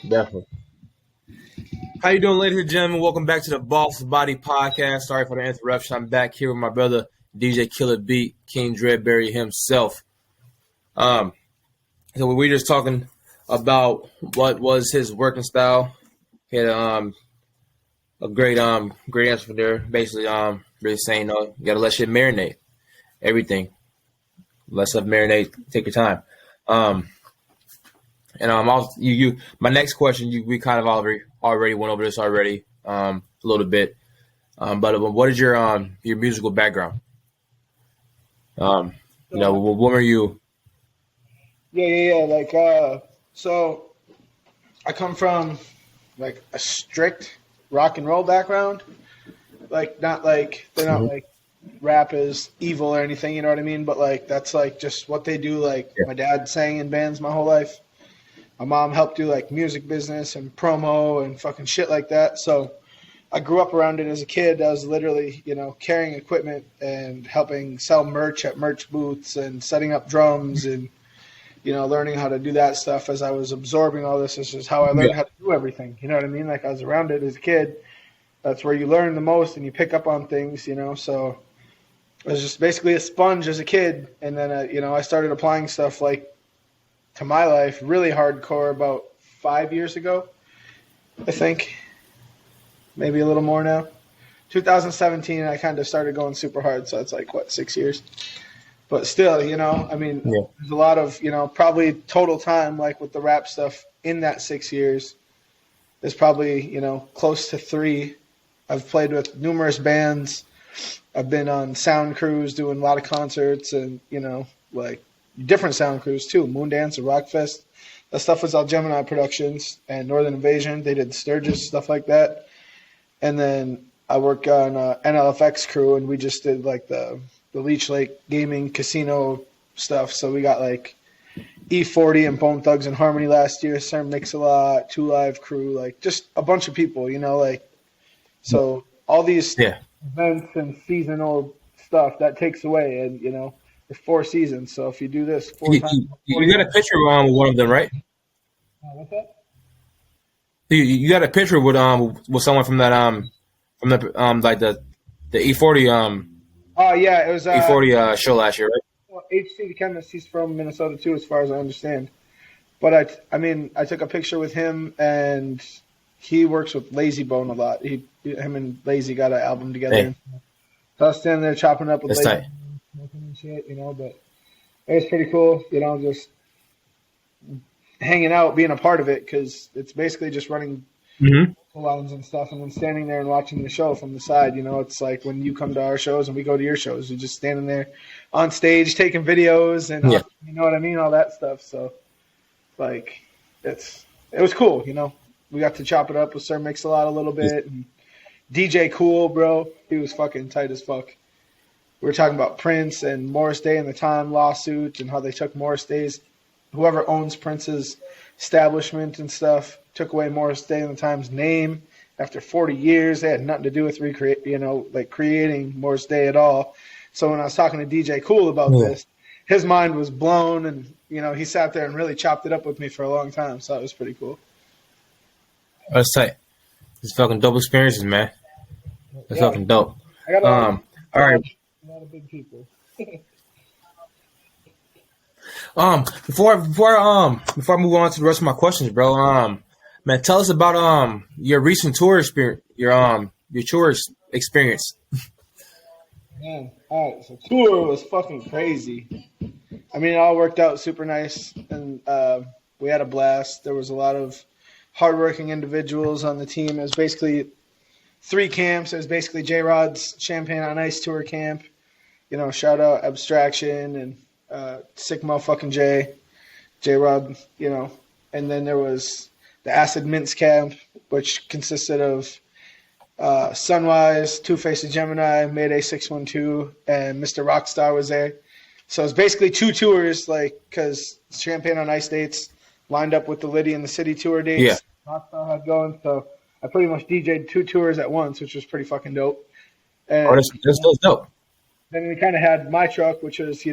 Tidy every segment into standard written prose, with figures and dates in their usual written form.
Definitely. How you doing, ladies and gentlemen? Welcome back to the Boss Body Podcast. Sorry for the interruption. I'm back here with my brother DJ Killa Beat, King Bedbury himself. So we were just talking about what was his working style. He had a great answer there. Basically, really saying, you gotta let shit marinate. Everything. Let stuff marinate. Take your time. And my next question, we kind of already went over this already, a little bit. But what is your musical background? When were you? Yeah. So I come from like a strict rock and roll background. Like not like they're not like rap is evil or anything, you know what I mean? But like that's like just what they do. Like my dad sang in bands my whole life. My mom helped do like music business and promo and fucking shit like that. So I grew up around it as a kid. I was literally, carrying equipment and helping sell merch at merch booths and setting up drums and, learning how to do that stuff as I was absorbing all this. This is how I learned how to do everything. You know what I mean? Like I was around it as a kid. That's where you learn the most and you pick up on things, So I was just basically a sponge as a kid. And then, I started applying stuff like to my life really hardcore about 5 years ago, I think. Maybe a little more now. 2017, I kind of started going super hard, so it's like, 6 years? But still, there's a lot of, probably total time, like with the rap stuff in that 6 years, there's probably, close to 3. I've played with numerous bands. I've been on sound crews doing a lot of concerts and, different sound crews too, Moondance and Rockfest. That stuff was all Gemini Productions and Northern Invasion. They did Sturgis, stuff like that. And then I worked on NLFX crew, and we just did like the Leech Lake Gaming Casino stuff. So we got like E40 and Bone Thugs and Harmony last year, Sir Mix-a-Lot, Two Live crew, like just a bunch of people, so all these events and seasonal stuff that takes away, and it's 4 seasons. So if you do this 4 times, you got a picture with one of them, right? What's that? You got a picture with someone from that like the E40 Oh yeah, it was E40 show last year, right? Well, HC the Chemist, he's from Minnesota too, as far as I understand. But I took a picture with him, and he works with Lazy Bone a lot. Him and Lazy got an album together. Hey. So I was standing there chopping up with That's Lazy tight. Bone and shit, but it was pretty cool, just hanging out, being a part of it, because it's basically just running lines and stuff, and then standing there and watching the show from the side. It's like when you come to our shows and we go to your shows, you're just standing there on stage taking videos and you know what I mean, all that stuff. So like it was cool. We got to chop it up with Sir Mix-a-Lot a little bit, and DJ Cool, bro, he was fucking tight as fuck. We were talking about Prince and Morris Day and the Time lawsuit and how they took Morris Day's, whoever owns Prince's establishment and stuff, took away Morris Day and the Time's name after 40 years. They had nothing to do with creating Morris Day at all. So when I was talking to DJ Cool about this, his mind was blown, and he sat there and really chopped it up with me for a long time. So it was pretty cool. That's tight. It's fucking dope experiences, man. It's fucking dope. I got all right. A lot of big people. Before I move on to the rest of my questions, bro, man, tell us about your recent tour experience, your tour experience. Man, all right, so tour was fucking crazy. It all worked out super nice, and we had a blast. There was a lot of hardworking individuals on the team. It was basically 3 camps. It was basically J-Rod's Champagne on Ice tour camp. Shout out Abstraction and Sick Motherfucking J-Rod, and then there was the Acid Mints camp, which consisted of Sunwise, Two-Face of Gemini, Mayday 612, and Mr. Rockstar was there. So it's basically 2 tours, because Champagne on Ice dates lined up with the Liddy and the City tour dates. Yeah. Rockstar had going, so I pretty much DJ'd 2 tours at once, which was pretty fucking dope. And, that's dope. Then we kind of had my truck, which was,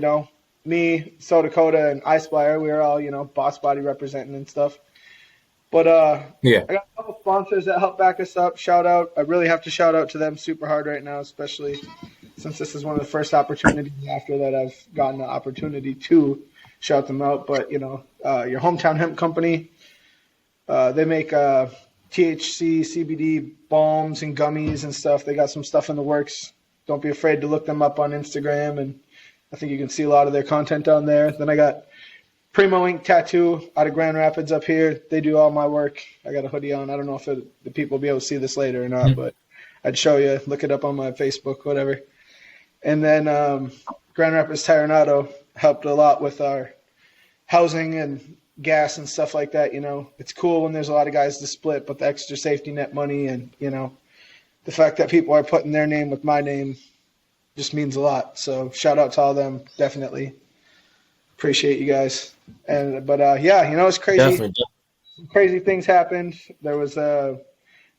me, So Dakota, and iSpire. We were all, Boss Body representing and stuff. But Yeah. I got a couple sponsors that help back us up. Shout out. I really have to shout out to them super hard right now, especially since this is one of the first opportunities after that I've gotten the opportunity to shout them out. But, your Hometown Hemp Company, they make THC, CBD balms and gummies and stuff. They got some stuff in the works. Don't be afraid to look them up on Instagram, and I think you can see a lot of their content on there. Then I got Primo Ink Tattoo out of Grand Rapids up here. They do all my work. I got a hoodie on. I don't know if the people will be able to see this later or not, but I'd show you. Look it up on my Facebook, whatever. And then Grand Rapids Tire and Auto helped a lot with our housing and gas and stuff like that. It's cool when there's a lot of guys to split, but the extra safety net money and, the fact that people are putting their name with my name just means a lot. So shout out to all of them. Definitely appreciate you guys. But it's crazy. Definitely. Some crazy things happened. There was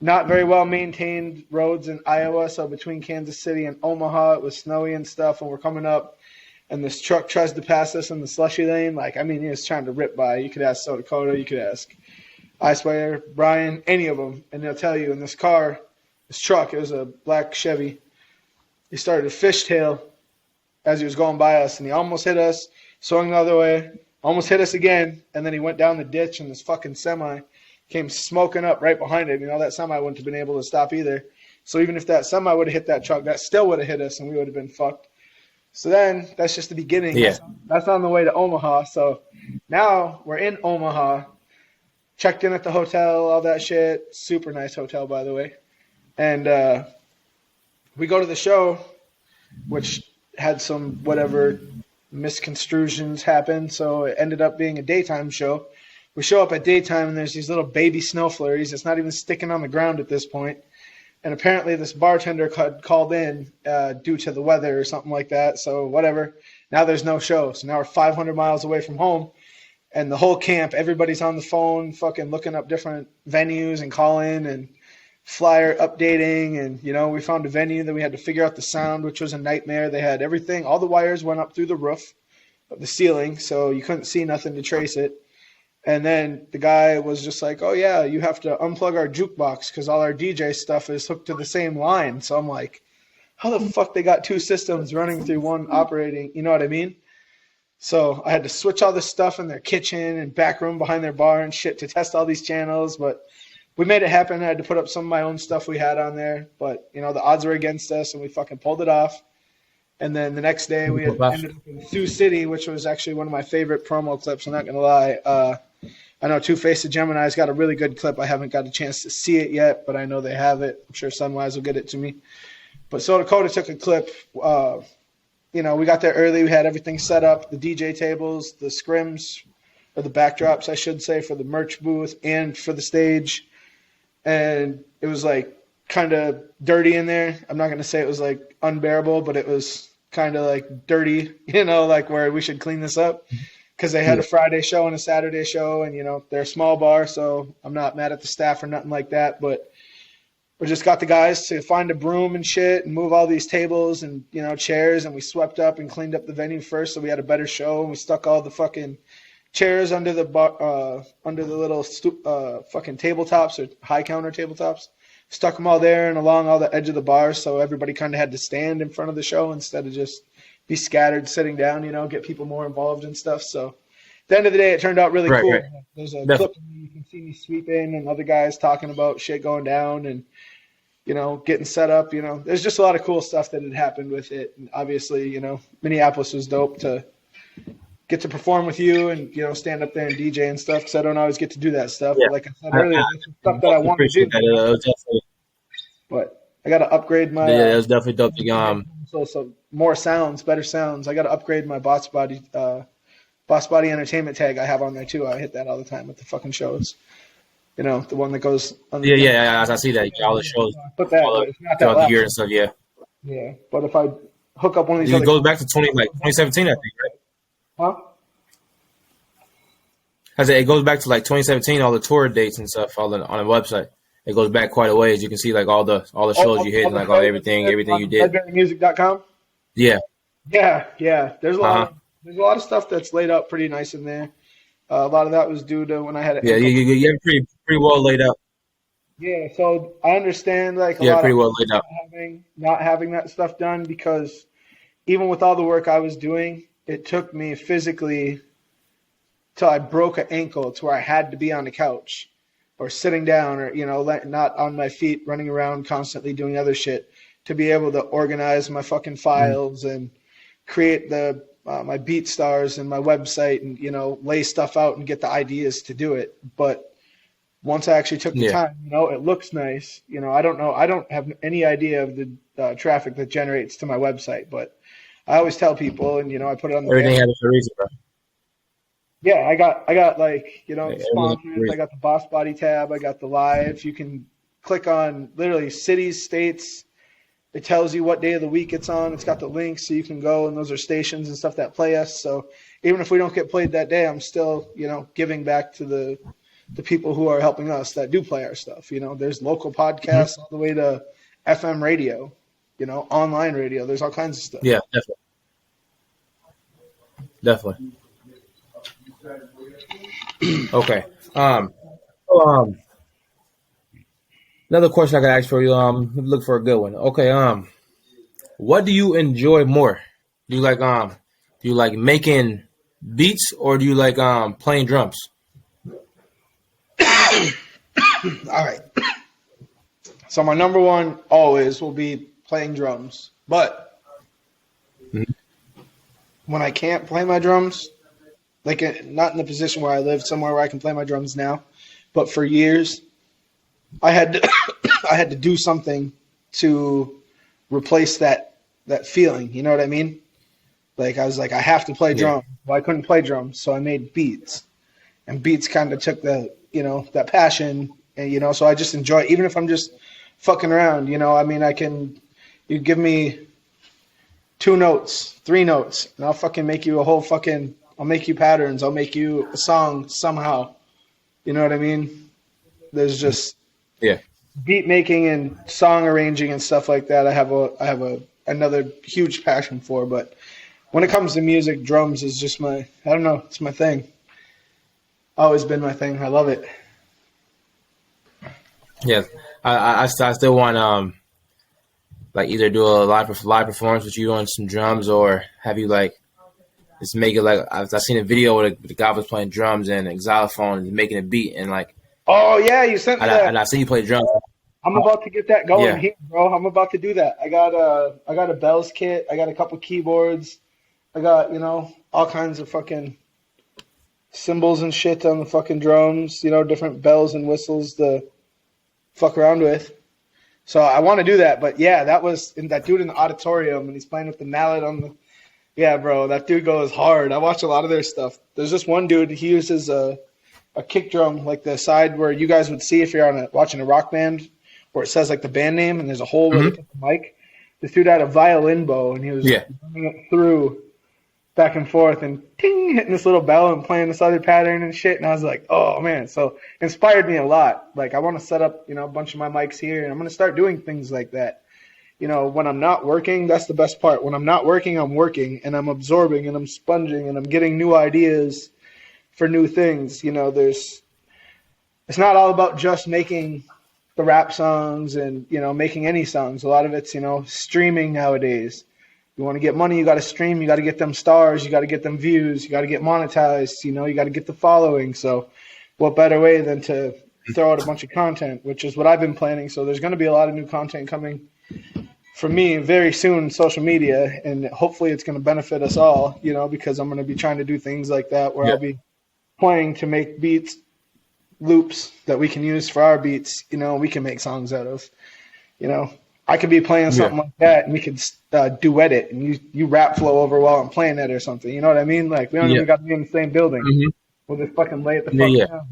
not very well maintained roads in Iowa. So between Kansas City and Omaha, it was snowy and stuff. And we're coming up, and this truck tries to pass us in the slushy lane. He was trying to rip by. You could ask So Dakota. You could ask Icewear, Brian, any of them, and they'll tell you in this truck, it was a black Chevy. He started to fishtail as he was going by us, and he almost hit us, swung the other way, almost hit us again, and then he went down the ditch, and this fucking semi came smoking up right behind him. That semi wouldn't have been able to stop either. So even if that semi would have hit that truck, that still would have hit us, and we would have been fucked. So then that's just the beginning. Yeah. That's on the way to Omaha. So now we're in Omaha, checked in at the hotel, all that shit. Super nice hotel, by the way. And we go to the show, which had some whatever misconstrusions happen. So it ended up being a daytime show. We show up at daytime, and there's these little baby snow flurries. It's not even sticking on the ground at this point. And apparently this bartender had called in due to the weather or something like that. So whatever. Now there's no show. So now we're 500 miles away from home. And the whole camp, everybody's on the phone fucking looking up different venues and calling and flyer updating. And, we found a venue that we had to figure out the sound, which was a nightmare. They had everything. All the wires went up through the roof of the ceiling, so you couldn't see nothing to trace it. And then the guy was just like, oh, yeah, you have to unplug our jukebox because all our DJ stuff is hooked to the same line. So I'm like, how the fuck they got two systems running through one operating? You know what I mean? So I had to switch all this stuff in their kitchen and back room behind their bar and shit to test all these channels. But we made it happen. I had to put up some of my own stuff we had on there. But, the odds were against us, and we fucking pulled it off. And then the next day we ended up in Sioux City, which was actually one of my favorite promo clips. I'm not going to lie. I know Two-Faced Gemini's got a really good clip. I haven't got a chance to see it yet, but I know they have it. I'm sure Sunwise will get it to me. But So Dakota took a clip. We got there early. We had everything set up, the DJ tables, the scrims, or the backdrops, I should say, for the merch booth and for the stage. And it was kind of dirty in there. I'm not going to say it was unbearable, but it was kind of dirty, where we should clean this up. Because they had a Friday show and a Saturday show, and, they're a small bar, so I'm not mad at the staff or nothing like that. But we just got the guys to find a broom and shit and move all these tables and, chairs, and we swept up and cleaned up the venue first so we had a better show. And we stuck all the fucking chairs under the little fucking tabletops or high counter tabletops. Stuck them all there and along all the edge of the bar, so everybody kind of had to stand in front of the show instead of just be scattered sitting down, get people more involved and stuff. So at the end of the day, it turned out really cool. Right. There's a clip you can see me sweeping and other guys talking about shit going down and, getting set up. There's just a lot of cool stuff that had happened with it. And obviously, Minneapolis was dope to get to perform with you and, stand up there and DJ and stuff because I don't always get to do that stuff. Yeah. But like I said earlier, that's stuff that I want to do. But I got to upgrade my... Yeah, it was definitely dope. So more sounds, better sounds. I got to upgrade my Boss Body Entertainment tag I have on there too. I hit that all the time at the fucking shows. The one that goes. Yeah. I see that. All the shows. Put that. Throughout the year and stuff. Yeah. Yeah, but if I hook up one of these, it goes back to 2017, I think, right? Huh? I said it goes back to 2017. All the tour dates and stuff all on the website. It goes back quite a ways. You can see all the shows you hit and everything you did. Bedburymusic.com. Yeah. Yeah. There's a lot of stuff that's laid out pretty nice in there. A lot of that was due to when I had you have a pretty pretty well laid out. Yeah, so I understand like a Yeah, lot pretty of well laid out. not having that stuff done because even with all the work I was doing, it took me physically till I broke an ankle to where I had to be on the couch or sitting down or, not on my feet, running around constantly doing other shit to be able to organize my fucking files and create my beat stars and my website and, lay stuff out and get the ideas to do it. But once I actually took the time, it looks nice. I don't know. I don't have any idea of the traffic that generates to my website, but I always tell people, and, I put it on the Everything happens for a reason, bro. Yeah, I got like, Everything sponsors. I got the Boss Body tab. I got the live. You can click on literally cities, states. It tells you what day of the week it's on. It's got the links so you can go, and those are stations and stuff that play us. So even if we don't get played that day, I'm still, giving back to the people who are helping us that do play our stuff. There's local podcasts all the way to FM radio, online radio. There's all kinds of stuff. Yeah, definitely. Okay. Another question I got ask for you. Look for a good one. Okay. What do you enjoy more? Do you like making beats or do you like playing drums? All right. So my number one always will be playing drums, but when I can't play my drums, like not in the position where I live, somewhere where I can play my drums now, but for years, I had to I had to do something to replace that feeling. You know what I mean? Like I was like, I have to play drums. Well, I couldn't play drums, so I made beats, and beats kind of took that passion, and so I just enjoy it, even if I'm just fucking around. You give me 2 notes, 3 notes, and I'll fucking make you I'll make you patterns. I'll make you a song somehow. You know what I mean? There's just beat making and song arranging and stuff like that. I have another huge passion for. But when it comes to music, drums is just it's my thing. Always been my thing. I love it. Yeah, I still want like either do a live performance with you on some drums or have you like. Just make it like I've seen a video where the guy was playing drums and a xylophone and making a beat and like. Oh yeah, you sent me that. And I see you play drums. I'm about to get that going here, bro. I'm about to do that. I got a bells kit. I got a couple keyboards. I got all kinds of fucking cymbals and shit on the fucking drums. Different bells and whistles to fuck around with. So I want to do that. But yeah, that dude in the auditorium and he's playing with the mallet on the. Yeah, bro, that dude goes hard. I watch a lot of their stuff. There's this one dude, he uses a kick drum, like the side where you guys would see if you're watching a rock band, where it says like the band name and there's a hole where they put the mic. This dude had a violin bow and he was running it through back and forth and ting, hitting this little bell and playing this other pattern and shit. And I was like, oh man, so inspired me a lot. Like I want to set up, a bunch of my mics here and I'm going to start doing things like that. When I'm not working, that's the best part. When I'm not working, I'm working and I'm absorbing and I'm sponging and I'm getting new ideas for new things. It's not all about just making the rap songs and, making any songs. A lot of it's, streaming nowadays. You want to get money, you got to stream, you got to get them stars, you got to get them views, you got to get monetized, you got to get the following. So what better way than to throw out a bunch of content, which is what I've been planning. So there's going to be a lot of new content coming for me very soon, social media, and hopefully it's going to benefit us all, because I'm going to be trying to do things like that where I'll be playing to make beats, loops that we can use for our beats, we can make songs out of, I could be playing something like that and we could duet it and you rap flow over while I'm playing it or something. You know what I mean? Like we don't even got to be in the same building. We'll just fucking lay it the fuck down.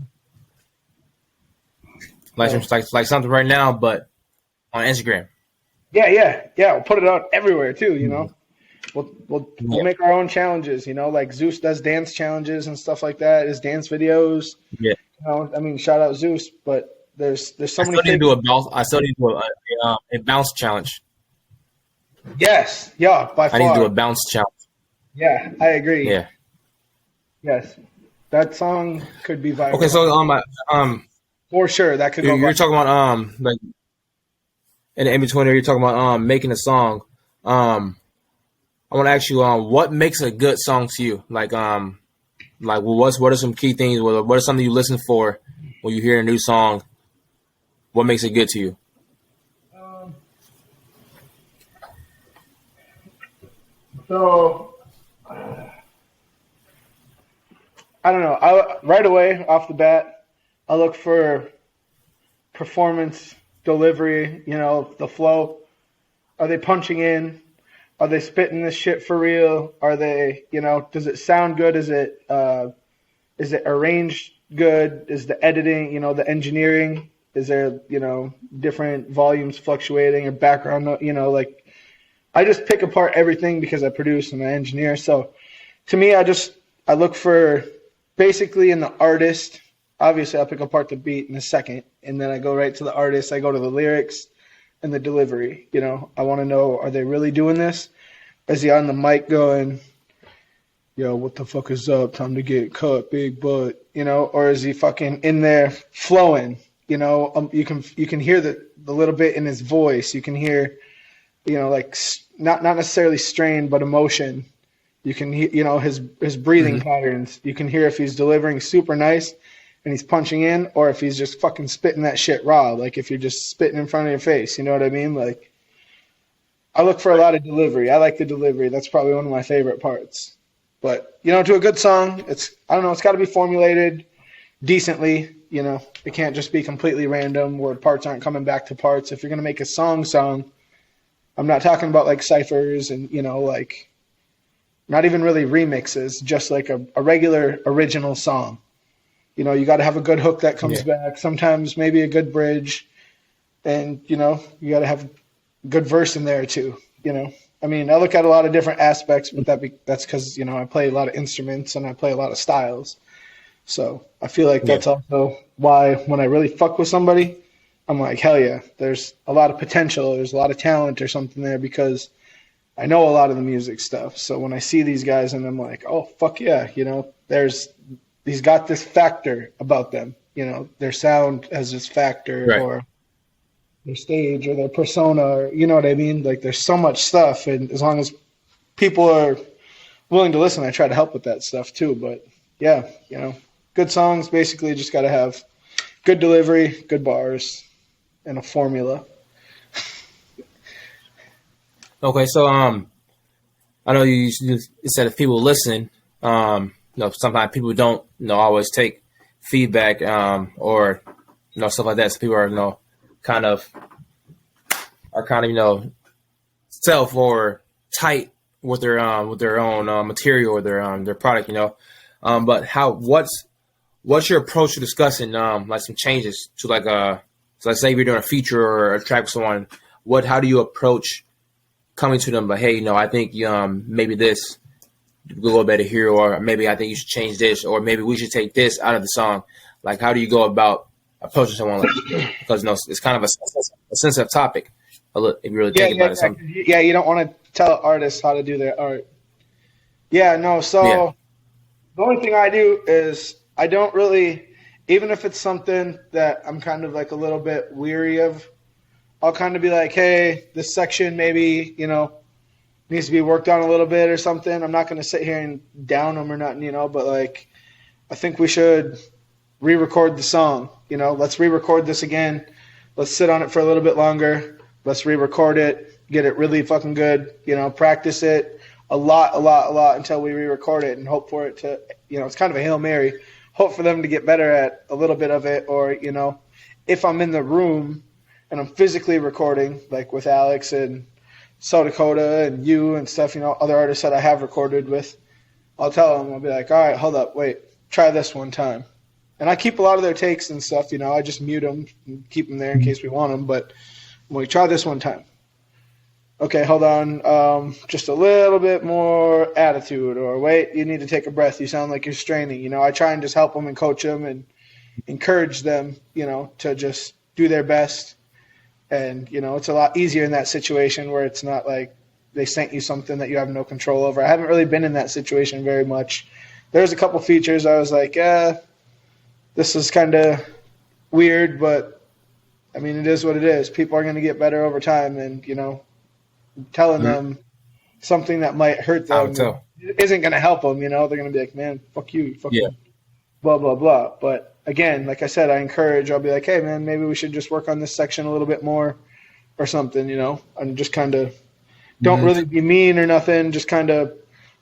Like something right now, but on Instagram. Yeah. We'll put it out everywhere too. We'll make our own challenges. Like Zeus does dance challenges and stuff like that. His dance videos. Yeah. Shout out Zeus, but there's so many. I still need to do a bounce challenge. Yes. Yeah. By far. I need to do a bounce challenge. Yeah, I agree. Yeah. Yes, that song could be viral. Okay, so For sure, that could go. You're talking about like in between there. You're talking about making a song. I want to ask you what makes a good song to you? Like what are some key things? What are something you listen for when you hear a new song? What makes it good to you? So I don't know. Right away off the bat, I look for performance, delivery. The flow. Are they punching in? Are they spitting this shit for real? Are they? Does it sound good? Is it arranged good? Is the editing? The engineering? Is there different volumes fluctuating or background? Like. I just pick apart everything because I produce and I engineer. So to me, I look for basically in the artist. Obviously, I'll pick apart the beat in a second, and then I go right to the artist. I go to the lyrics and the delivery. I want to know, are they really doing this? Is he on the mic going, yo, what the fuck is up? Time to get cut, big butt, or is he fucking in there flowing? You can hear the little bit in his voice. You can hear, like not necessarily strain, but emotion. You can hear, his breathing patterns. You can hear if he's delivering super nice and he's punching in, or if he's just fucking spitting that shit raw. Like if you're just spitting in front of your face, you know what I mean? Like I look for a lot of delivery. I like the delivery. That's probably one of my favorite parts. But to a good song, it's got to be formulated decently. It can't just be completely random where parts aren't coming back to parts. If you're gonna make a song, I'm not talking about like ciphers and, like not even really remixes, just like a regular original song. You got to have a good hook that comes back. Sometimes maybe a good bridge, and, you got to have a good verse in there too. I look at a lot of different aspects, but that's because, I play a lot of instruments and I play a lot of styles. So I feel like that's also why when I really fuck with somebody, I'm like, hell yeah, there's a lot of potential. There's a lot of talent or something there because I know a lot of the music stuff. So when I see these guys and I'm like, oh, fuck yeah, he's got this factor about them. Their sound has this factor right. Or their stage or their persona, or, you know what I mean? Like there's so much stuff. And as long as people are willing to listen, I try to help with that stuff too. But yeah, good songs basically just got to have good delivery, good bars, and a formula. Okay, so I know you said if people listen, sometimes people don't always take feedback or stuff like that. So people are kind of self or tight with their own material or their product. But what's your approach to discussing like some changes to like so let's say you're doing a feature or a track with someone. How do you approach coming to them? Like, hey, I think maybe this would go a little better here, or maybe I think you should change this, or maybe we should take this out of the song. Like, how do you go about approaching someone like because it's kind of a sensitive topic. If you really think about it, you don't want to tell artists how to do their art. The only thing I do is I don't really. Even if it's something that I'm kind of like a little bit weary of, I'll kind of be like, hey, this section maybe, needs to be worked on a little bit or something. I'm not going to sit here and down them or nothing, but like, I think we should re-record the song. Let's re-record this again. Let's sit on it for a little bit longer. Let's re-record it, get it really fucking good, practice it a lot until we re-record it and hope for it to, it's kind of a Hail Mary. Hope for them to get better at a little bit of it, or, if I'm in the room and I'm physically recording, like with Alex and So Dakota and you and stuff, other artists that I have recorded with, I'll tell them, I'll be like, all right, hold up, wait, try this one time. And I keep a lot of their takes and stuff, I just mute them and keep them there in case we want them, but when we try this one time. Okay, hold on, just a little bit more attitude, or wait, you need to take a breath. You sound like you're straining. I try and just help them and coach them and encourage them, to just do their best. And, it's a lot easier in that situation where it's not like they sent you something that you have no control over. I haven't really been in that situation very much. There's a couple features I was like, this is kind of weird, but I mean, it is what it is. People are going to get better over time, and telling them something that might hurt them isn't going to help them. They're going to be like, "Man, fuck you, blah blah blah." But again, like I said, I'll be like, "Hey, man, maybe we should just work on this section a little bit more, or something," and just kind of don't really be mean or nothing. Just kind of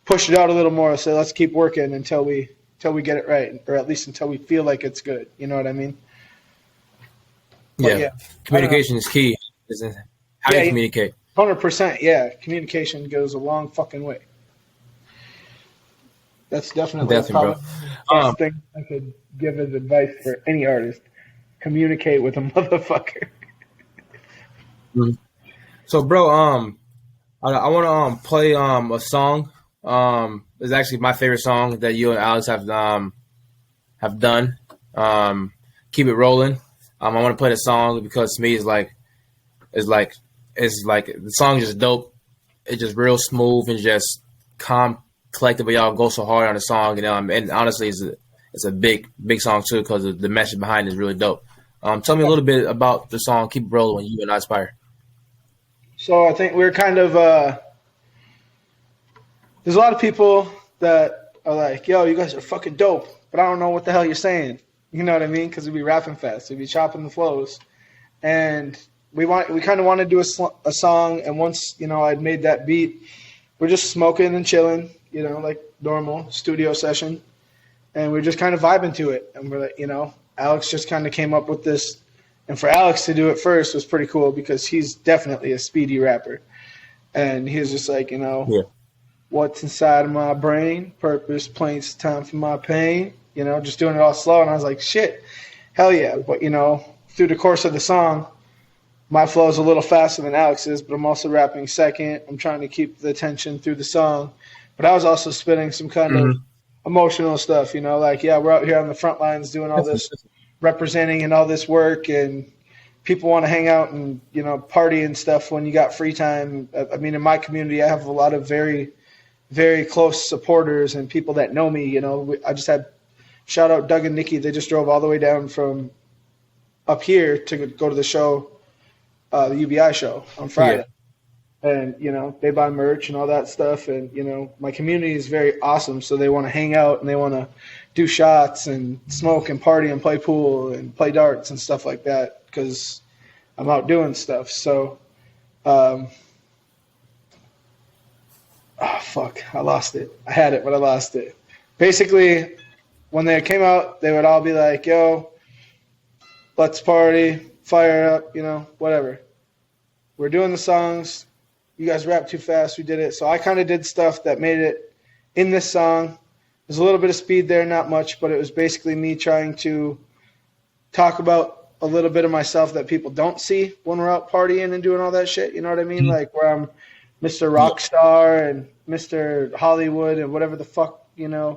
push it out a little more. So let's keep working until we get it right, or at least until we feel like it's good. You know what I mean? Yeah. Communication is key. Isn't it? How do you communicate? 100%. Yeah, communication goes a long fucking way. That's definitely bro. Best thing I could give as advice for any artist: communicate with a motherfucker. So, bro, I want to play a song. It's actually my favorite song that you and Alex have done. Keep It Rollin'. I want to play the song because to me it's like the song is just dope. It's just real smooth and just calm, collective. But y'all go so hard on the song, and honestly, it's a big song too because the message behind it is really dope. Tell me a little bit about the song "Keep It Rollin" when you and I Aspire. So I think we're kind of there's a lot of people that are like, "Yo, you guys are fucking dope," but I don't know what the hell you're saying. You know what I mean? Because we be rapping fast, we be chopping the flows, and we kind of want to do a song. And once I'd made that beat, we're just smoking and chilling, like normal studio session, and we're just kind of vibing to it. And we're like, Alex just kind of came up with this, and for Alex to do it first was pretty cool because he's definitely a speedy rapper, and he was just like, what's inside of my brain, purpose, planes, time for my pain. Just doing it all slow. And I was like, shit, hell yeah. But, through the course of the song, my flow is a little faster than Alex's, but I'm also rapping second. I'm trying to keep the tension through the song. But I was also spitting some kind of emotional stuff, like, yeah, we're out here on the front lines doing all this representing and all this work, and people want to hang out and, party and stuff when you got free time. I mean, in my community, I have a lot of very, very close supporters and people that know me. I just had shout out Doug and Nikki. They just drove all the way down from up here to go to the show, the UBI show on Friday. Yeah. And, they buy merch and all that stuff. And, my community is very awesome. So they want to hang out and they want to do shots and smoke and party and play pool and play darts and stuff like that because I'm out doing stuff. So, oh, fuck, I lost it. I had it, but I lost it. Basically, when they came out, they would all be like, yo, let's party, fire up, whatever. We're doing the songs. You guys rap too fast. We did it. So I kind of did stuff that made it in this song. There's a little bit of speed there, not much, but it was basically me trying to talk about a little bit of myself that people don't see when we're out partying and doing all that shit. You know what I mean? Like where I'm Mr. Rockstar and Mr. Hollywood and whatever the fuck, I'm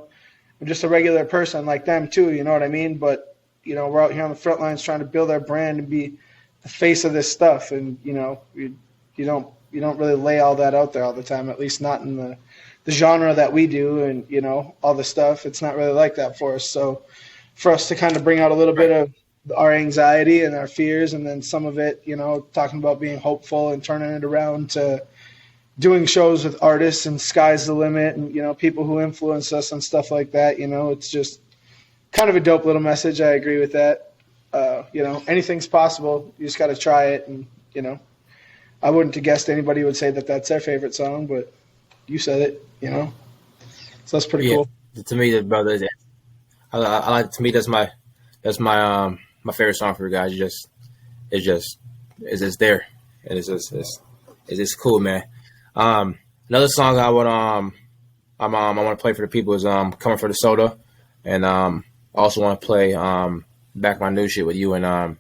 just a regular person like them too, you know what I mean? But, we're out here on the front lines trying to build our brand and be the face of this stuff. And, you don't really lay all that out there all the time, at least not in the genre that we do and, all the stuff. It's not really like that for us. So for us to kind of bring out a little bit of our anxiety and our fears and then some of it, talking about being hopeful and turning it around to doing shows with artists and sky's the limit and, people who influence us and stuff like that, it's just kind of a dope little message. I agree with that. Anything's possible. You just got to try it. And, I wouldn't have guessed anybody would say that that's their favorite song, but you said it, so that's pretty cool. To me, brother, I like, to me, that's my favorite song for you guys. It's just there. And it's just cool, man. Another song I want to play for the people is "Coming for the Soda," and I also want to play "Back My New Shit" with you and I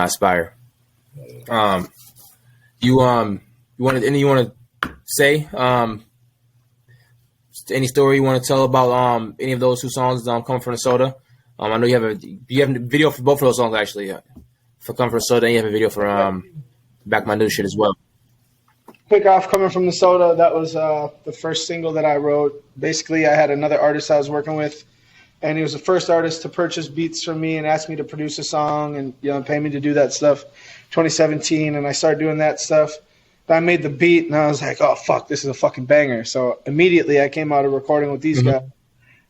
Aspire. You want to say any story you want to tell about any of those two songs? "Coming from the Soda." I know you have a video for both of those songs actually. For "Coming from the Soda," and you have a video for "Back My New Shit" as well. Quick off, "Coming from the Soda," that was the first single that I wrote. Basically, I had another artist I was working with and he was the first artist to purchase beats from me and ask me to produce a song and pay me to do that stuff. 2017, and I started doing that stuff. I made the beat, and I was like, oh, fuck, this is a fucking banger. So immediately I came out of recording with these guys.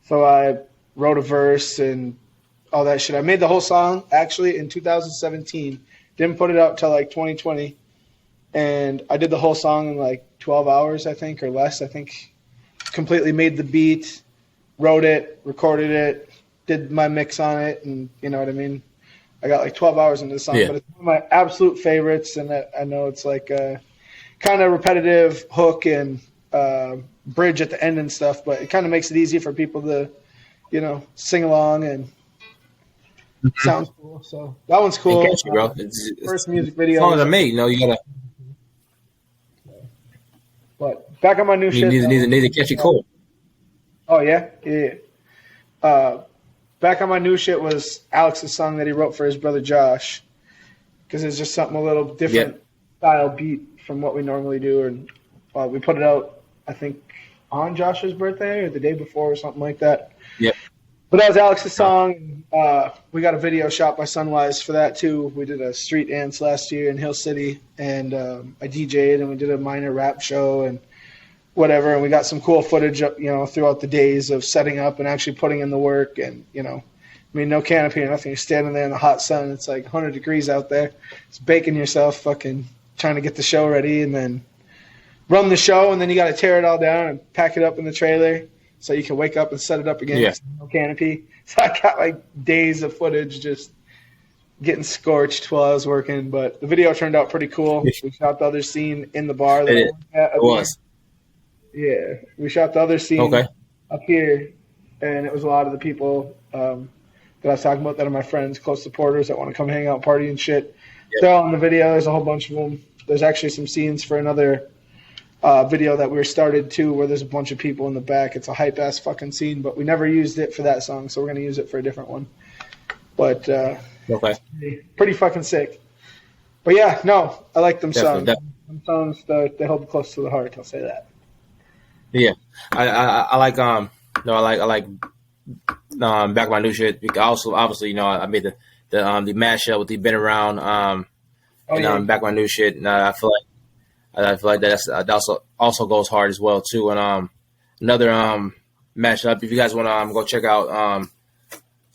So I wrote a verse and all that shit. I made the whole song, actually, in 2017. Didn't put it out till, 2020. And I did the whole song in, 12 hours, I think, or less. I think completely made the beat, wrote it, recorded it, did my mix on it, and you know what I mean? I got, 12 hours into the song. But it's one of my absolute favorites, and I know it's, kind of repetitive hook and bridge at the end and stuff, but it kind of makes it easy for people to, sing along and sounds cool. So that one's cool. Catch you, bro. It's first music video. As long as I made, you gotta. But back on my new shit. Need to catch you cold. Oh yeah. Back on my new shit was Alex's song that he wrote for his brother Josh, because it's just something a little different style beat from what we normally do, and we put it out, I think, on Josh's birthday or the day before or something like that. Yep. But that was Alex's song. We got a video shot by Sunwise for that too. We did a street dance last year in Hill City, and I DJ'd, and we did a minor rap show and whatever. And we got some cool footage, throughout the days of setting up and actually putting in the work. And no canopy or nothing. You're standing there in the hot sun. It's 100 degrees out there. It's baking yourself, fucking trying to get the show ready, and then run the show, and then you got to tear it all down and pack it up in the trailer so you can wake up and set it up again. Yeah. No canopy. So I got days of footage just getting scorched while I was working, but the video turned out pretty cool. We shot the other scene in the bar. It was. Yeah, we shot the other scene up here, and it was a lot of the people that I was talking about that are my friends, close supporters that want to come hang out, party and shit. Yep. They're all in the video. There's a whole bunch of them. There's actually some scenes for another video that we started too, where there's a bunch of people in the back. It's a hype ass fucking scene, but we never used it for that song, so we're gonna use it for a different one. But pretty fucking sick. But yeah, no, I like them songs. Them songs, they hold close to the heart. I'll say that. Yeah, I like I like back my new shit. Also, obviously, I made the mashup with the been around. Back my new shit, and I feel like that also goes hard as well too. And another mashup, if you guys want to go check out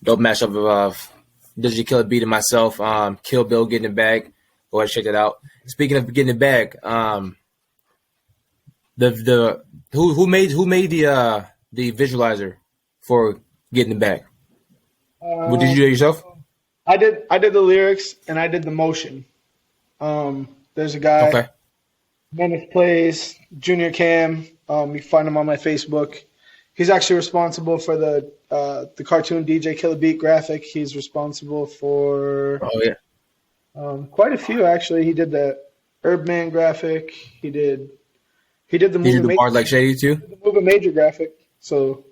dope mashup of Digital Killer Beat and myself, Kill Bill Getting It Back. Go ahead and check it out. Speaking of getting it back, who made the visualizer for Getting It Back? Did you do it yourself? I did the lyrics and I did the motion. There's a guy, Menace Plays, Junior Cam. You can find him on my Facebook. He's actually responsible for the cartoon DJ Killer Beat graphic. He's responsible for quite a few actually. He did the Herbman graphic. He did the movie. The Bard Like Shady too. The movie Major graphic. So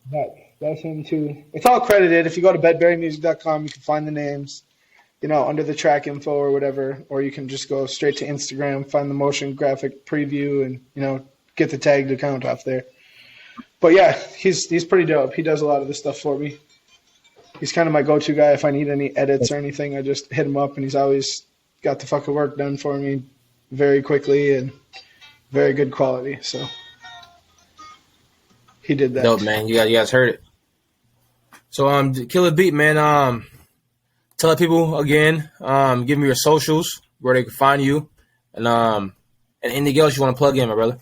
that's him too. It's all credited. If you go to bedburymusic.com, you can find the names, under the track info or whatever, or you can just go straight to Instagram, find the motion graphic preview, and get the tagged account off there. But yeah, he's pretty dope. He does a lot of this stuff for me. He's kind of my go-to guy if I need any edits or anything. I just hit him up, and he's always got the fucking work done for me very quickly and very good quality. So he did that. Dope, man. You guys heard it. So Killer Beat, man. Tell people again. Give me your socials where they can find you, and anything else you want to plug in, my brother.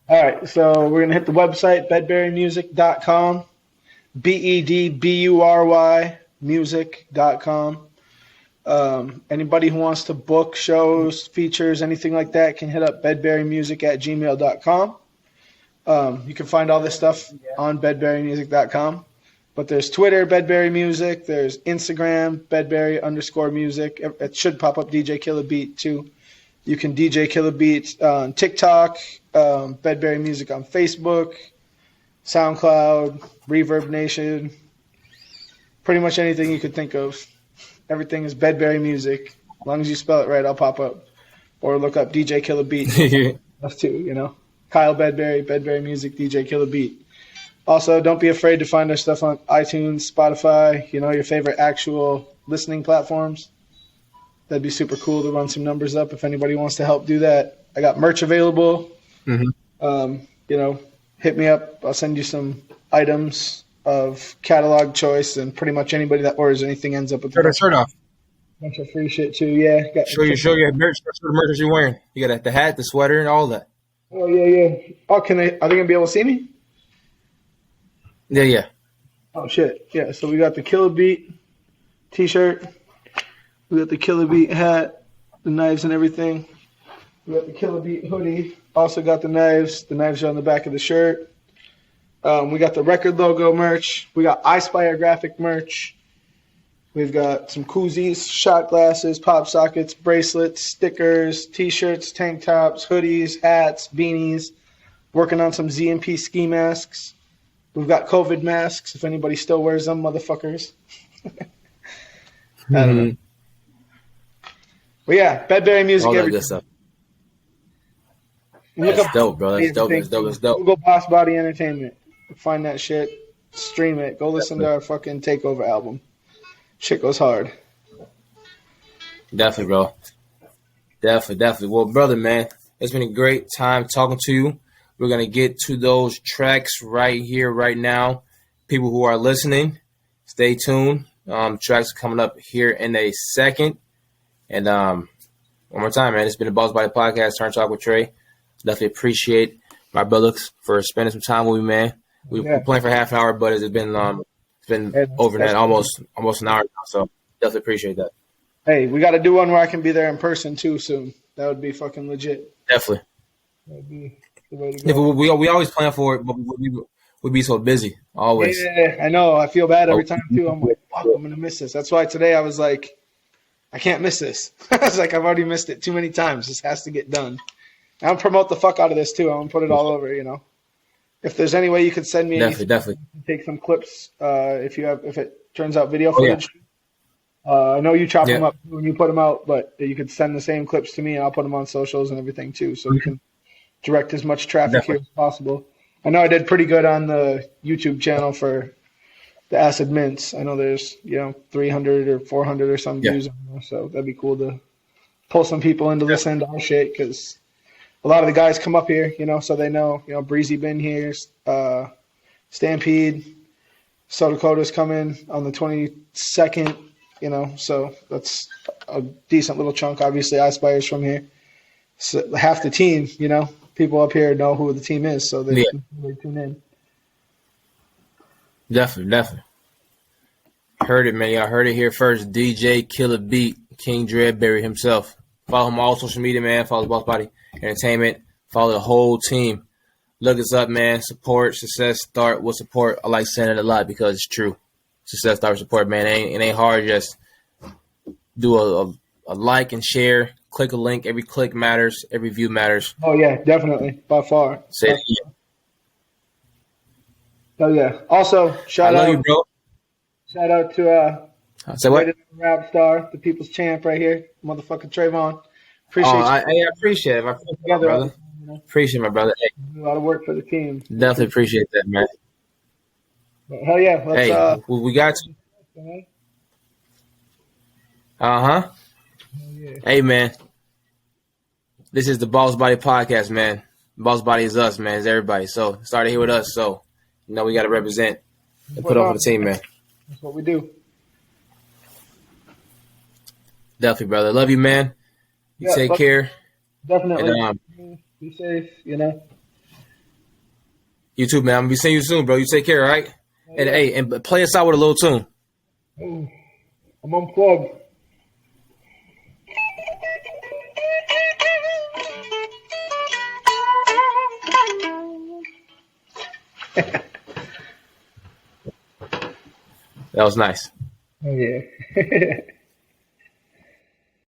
All right, so we're gonna hit the website bedburymusic.com, bedbury music.com. Anybody who wants to book shows, features, anything like that can hit up bedburymusic@gmail.com. You can find all this stuff on bedburymusic.com. But there's Twitter, Bedbury Music. There's Instagram, Bedbury_music. It should pop up DJ Killer Beat too. You can DJ Killer Beat on TikTok, Bedbury Music on Facebook, SoundCloud, Reverb Nation. Pretty much anything you could think of. Everything is Bedbury Music. As long as you spell it right, I'll pop up. Or look up DJ Killer Beat. That's too, Kyle Bedbury, Bedbury Music, DJ Killer Beat. Also, don't be afraid to find our stuff on iTunes, Spotify, your favorite actual listening platforms. That'd be super cool to run some numbers up if anybody wants to help do that. I got merch available. Hit me up. I'll send you some items of catalog choice, and pretty much anybody that orders anything ends up with a shirt off. Bunch of free shit too. Yeah. Show your merch. Show the merch you're wearing. You got the hat, the sweater, and all that. Oh yeah. Oh, are they gonna be able to see me? Yeah. Oh shit. Yeah. So we got the Killa Beat T-shirt. We got the Killa Beat hat, the knives and everything. We got the Killa Beat hoodie. Also got the knives. The knives are on the back of the shirt. We got the record logo merch. We got iSpire graphic merch. We've got some koozies, shot glasses, pop sockets, bracelets, stickers, T-shirts, tank tops, hoodies, hats, beanies. Working on some ZMP ski masks. We've got COVID masks if anybody still wears them, motherfuckers. I don't know. But yeah, Bedbury music. All that good stuff. That's dope, bro. That's dope. Google Boss Body Entertainment. Find that shit. Stream it. Go listen to our fucking Takeover album. Shit goes hard. Definitely, bro. Definitely. Well, brother, man, it's been a great time talking to you. We're going to get to those tracks right here, right now. People who are listening, stay tuned. Tracks are coming up here in a second. And one more time, man, it's been the Boss Body Podcast, Turnt Talk with Tray. Definitely appreciate my brothers for spending some time with me, man. We're playing for half an hour, but it's been over that almost an hour now, so definitely appreciate that. Hey, we got to do one where I can be there in person too soon. That would be fucking legit. Definitely. That would be the way to go. Yeah, we always plan for it, but we'd be so busy always. Yeah, I know. I feel bad every time too. I'm like, fuck, I'm gonna miss this. That's why today I was like, I can't miss this. I was like, I've already missed it too many times. This has to get done. I'm gonna promote the fuck out of this too. I'm gonna put it all over. If there's any way you could send me, definitely take some clips. If it turns out video footage. I know you chop them up when you put them out, but you could send the same clips to me, and I'll put them on socials and everything too, so we can direct as much traffic here as possible. I know I did pretty good on the YouTube channel for the Acid Mints. I know there's 300 or 400 or some views on there, so that'd be cool to pull some people into listening to our shit, because a lot of the guys come up here, so they know, Breezy been here, Stampede, So Dakota's coming on the 22nd, so that's a decent little chunk. Obviously, iSpire's from here. So half the team, people up here know who the team is, so they can really tune in. Definitely. Heard it, man. Y'all heard it here first. DJ Killa Beat, King Bedbury himself. Follow him on all social media, man. Follow Boss Body Entertainment. Follow the whole team. Look us up, man. Support, success, start with support. I like saying it a lot because it's true. Success, start with support, man. It ain't hard. Just do a like and share. Click a link. Every click matters. Every view matters. Oh, yeah, definitely. By far. Say it again. Oh, yeah. Also, shout out. I love you, bro. Shout out to say what? Rap star, the people's champ right here, motherfucking Trayvon. Appreciate you. I appreciate it. I appreciate it, my brother. Appreciate it, my brother. Hey, a lot of work for the team. Definitely appreciate that, man. But hell yeah. Let's, we got you. Uh-huh. Yeah. Hey, man. This is the Boss Body Podcast, man. Boss Body is us, man. It's everybody. So, started here with us. So, we got to represent and put on for the team, man. That's what we do. Definitely, brother. Love you, man. You take care. Definitely. And, be safe, You too, man. I'm going to be seeing you soon, bro. You take care, all right? And, and play us out with a little tune. I'm unplugged. That was nice. Oh, yeah.